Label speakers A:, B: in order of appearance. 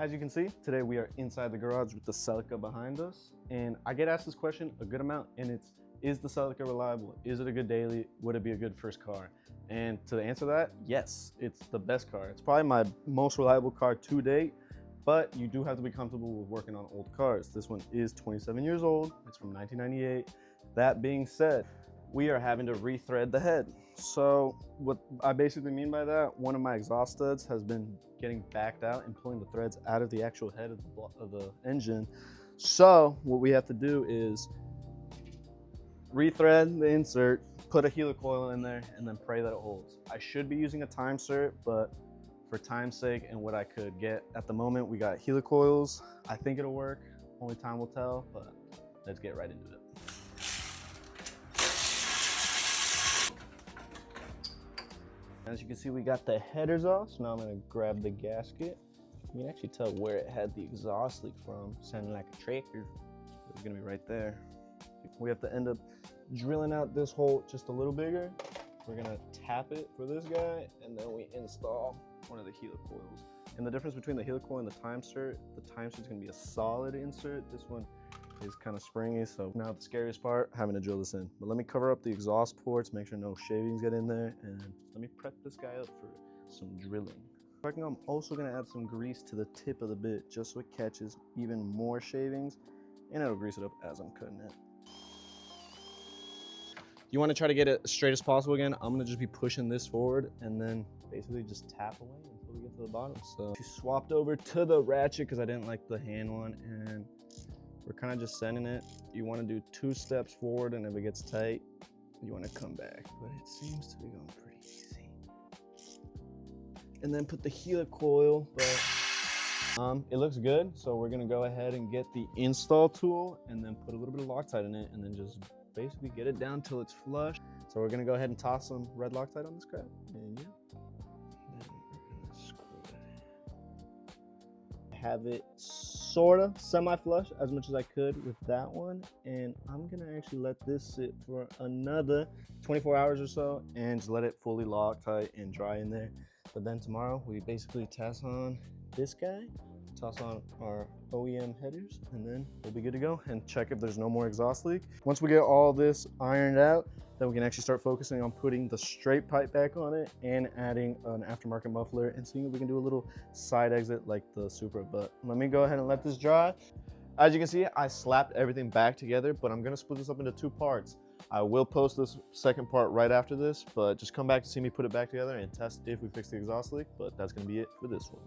A: As you can see, today we are inside the garage with the Celica behind us, and I get asked this question a good amount, and it's, is the Celica reliable? Is it a good daily? Would it be a good first car? And to answer that, yes, it's the best car. It's probably my most reliable car to date, but you do have to be comfortable with working on old cars. This one is 27 years old. It's from 1998. That being said, we are having to rethread the head. So what I basically mean by that, one of my exhaust studs has been getting backed out and pulling the threads out of the actual head of the engine. So what we have to do is rethread the insert, put a helicoil in there, and then pray that it holds. I should be using a time cert, but for time's sake and what I could get at the moment, we got helicoils. I think it'll work. Only time will tell, but let's get right into it. As you can see, we got the headers off, so now I'm gonna grab the gasket. You can actually tell where it had the exhaust leak from, sounding like a tractor. It's gonna be right there. We have to end up drilling out this hole just a little bigger. We're gonna tap it for this guy, and then we install one of the helicoils. And the difference between the helicoil and the time cert is gonna be a solid insert. This one is kind of springy, so now the scariest part, having to drill this in. But let me cover up the exhaust ports, make sure no shavings get in there, and let me prep this guy up for some drilling. I'm also gonna add some grease to the tip of the bit, just so it catches even more shavings, and it'll grease it up as I'm cutting it. You wanna try to get it as straight as possible again. I'm gonna just be pushing this forward, and then basically just tap away until we get to the bottom. So she swapped over to the ratchet because I didn't like the hand one, and we're kind of just sending it. You want to do 2 steps forward, and if it gets tight, you want to come back. But it seems to be going pretty easy. And then put the helicoil, but it looks good. So we're gonna go ahead and get the install tool, and then put a little bit of Loctite in it, and then just basically get it down till it's flush. So we're gonna go ahead and toss some red Loctite on this crap, and yeah. Then we're gonna screw it in. Have it sorta semi-flush as much as I could with that one, and I'm gonna actually let this sit for another 24 hours or so and just let it fully Loctite and dry in there. But then tomorrow we basically toss on this guy, toss on our OEM headers, and then we'll be good to go and check if there's no more exhaust leak. Once we get all this ironed out, then we can actually start focusing on putting the straight pipe back on it and adding an aftermarket muffler and seeing if we can do a little side exit like the Supra. But let me go ahead and let this dry. As you can see, I slapped everything back together, but I'm gonna split this up into 2 parts. I will post this second part right after this, but just come back to see me put it back together and test if we fix the exhaust leak. But that's gonna be it for this one.